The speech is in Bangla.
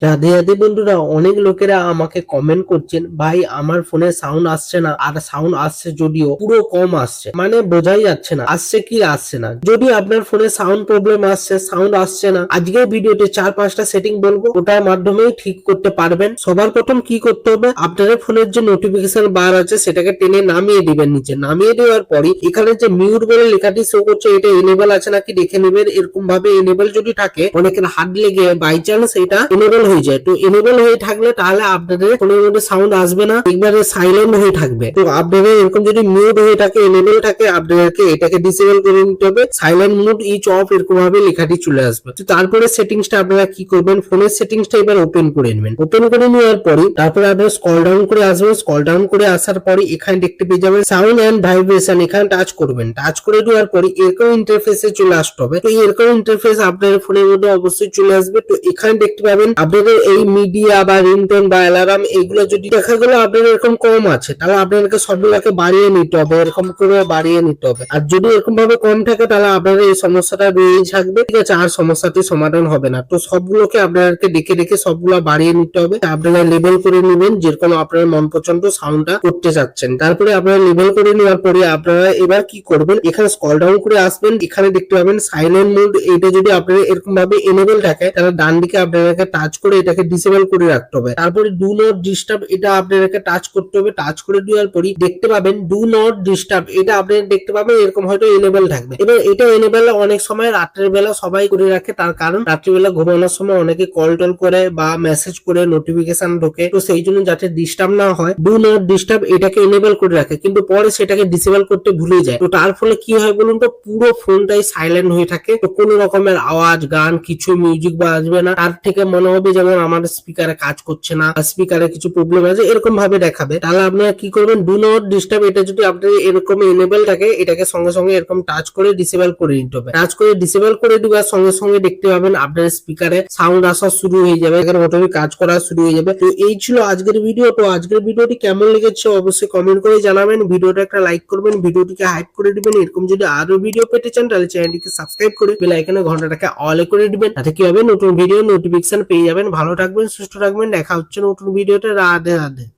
রাধে রাধে বন্ধুরা, অনেক লোকেরা আমাকে কমেন্ট করছেন, ভাই আমার ফোনে সাউন্ড আসছে না, আর সাউন্ড আসছে যদিও পুরো কম আসছে, মানে বোঝাই যাচ্ছে না আসছে কি আসছে না। যদি আপনার ফোনে সাউন্ড প্রবলেম আসছে, সাউন্ড আসছে না, আজকের ভিডিওতে 4-5টা সেটিং বলবো, ওটার মাধ্যমেই ঠিক করতে পারবেন। সবার প্রথম কি করতে হবে, আপনার ফোনের যে নোটিফিকেশন বার আছে সেটাকে টেনে নামিয়ে দিবেন নিচে। নামিয়ে দেওয়ার পরে এখানে যে মিউট বলে লেখাটি শো করছে, এটা এনেবল আছে নাকি দেখে নেবেন। এরকম ভাবে এনেবল যদি থাকে, অনেকের হাত লেগে বাই চান্স এটা এনেবল হয়ে যায়, তো এনেবল হয়ে থাকলে তাহলে আপনাদের ফোনের মধ্যে সাউন্ড আসবে না, একবারে সাইলেন্ট হয়ে থাকবে। তো আপনাদের এরকম যদি মিউট হয়ে থাকে, এনেবল থাকে, আপনাদেরকে এটাকে ডিসেবল করে নিতে হবে। সাইলেন্ট মুড ইচ অফ এরকম ভাবে লেখাটি চলে আসবে। তো তারপরে সেটিংসটা আপনারা কি করবেন, ফোনের সেটিংসটা এবার ওপেন করে নেবেন। ওপেন করে নেওয়ার পরে তারপরে আপনারা স্ক্রল ডাউন করে আসবেন। স্ক্রল ডাউন করে আসার পরে এখানে দেখতে পেয়ে যাবেন সাউন্ড এন্ড ভাইব্রেশন, এখানে টাচ করবেন। টাচ করে দেওয়ার পরে এরকম ইন্টারফেসে চলে আসতে হবে। তো এরকম ইন্টারফেস আপনার ফোনের মধ্যে অবশ্যই চলে আসবে। তো এখানে দেখতে পাবেন আপনাদের এই মিডিয়া বা রিংটোন বা অ্যালার্ম এগুলো যদি দেখা গেল আপনাদের এরকম কম আছে, তাহলে আপনাদেরকে সবগুলোকে বাড়িয়ে নিতে হবে, এরকম করে বাড়িয়ে নিতে হবে। আর যদি এরকম ভাবে কম থাকে তাহলে আপনাদের এই সমস্যাটা বেড়েই থাকবে, ঠিক আছে, আর সমস্যাটি সমাধান হবে না। তো সবগুলোকে আপনাদেরকে দেখে দেখে সবগুলো বাড়িয়ে নিতে হবে। আপনারা লেবেল করে নেবেন যেরকম আপনার মন পছন্দ সাউন্ডটা করতে চাচ্ছেন। তারপরে আপনারা লেবেল করে নেওয়ার পরে আপনারা এবার কি করবেন, এখানে স্ক্রল ডাউন করে আসবেন। এখানে দেখতে পাবেন সাইলেন্ট মোড, এটা যদি আপনার এরকম ভাবে এনেবল থাকে তাহলে ডান দিকে আপনাদেরকে টাচ করে এটাকে ডিসেবল করে রাখতে হবে। তারপরে ডু নট ডিস্টার্ব, এটা আপনাদেরকে টাচ করতে হবে। টাচ করে দেওয়ার পরে দেখতে পাবেন ডু নট ডিস্টার্ব, এটা আপনারা দেখতে পাবেন এরকম হয়তো এনেবল থাকবে। এবার এটা এনেবল অনেক সময় রাত্রের বেলা সবাই করে রাখে, তার কারণ রাত্রিবেলা ঘুমানোর সময় অনেকে কল টল করে বা মেসেজ করে, নোটিফিকেশন ঢোকে, তো সেই জন্য যাতে ডিস্টার্ব না হয় ডু নট ডিস্টার্ব এটাকে এনেবল করে রাখে, কিন্তু পরে সেটাকে ডিসেবল করতে ভুলে যায়। তো তার ফলে কি হয় বলুন তো, পুরো ফোনটাই সাইলেন্ট হয়ে থাকে। তো কোনো রকমের আওয়াজ, গান, কিছু মিউজিক বাজবে না। তার থেকে মনে হবে যেমন আমার স্পিকারে কাজ করছে না, স্পিকারে কিছু প্রবলেম আছে, এরকম ভাবে দেখাবে। তাহলে আপনারা কি করবেন, ডু নট ডিস্টার্ব এটা যদি আপনাদের এরকম এনেবল থাকে, এটাকে সঙ্গে সঙ্গে এরকম টাচ করে ডিসেবল করে নিতে হবে। টাচ করে ডিসেবল করে দেওয়ার সঙ্গে সঙ্গে দেখতে পাবেন আপনার স্পিকারে সাউন্ড আসা শুরু হয়ে যাবে, এখানে অটোমেটিক কাজ করা শুরু হয়ে যাবে। তো এই ছিল আজকের ভিডিও। তো আজকের ভিডিওটি কেমন লেগেছে অবশ্যই কমেন্ট করে জানাবেন। ভিডিওটা একটা লাইক করবেন, ভিডিওটিকে হাইপ করে দিবেন। এরকম যদি আরো ভিডিও পেতে চান তাহলে চ্যানেলটিকে সাবস্ক্রাইব করে বেল আইকনে ঘন্টাটাকে অলে করে দিবেন, তাতে কি হবে নতুন ভিডিও নোটিফিকেশন পেয়ে যাবেন। ভালো থাকবেন, সুস্থ থাকবেন, দেখা হচ্ছে নতুন ভিডিওতে। রাধে রাধে।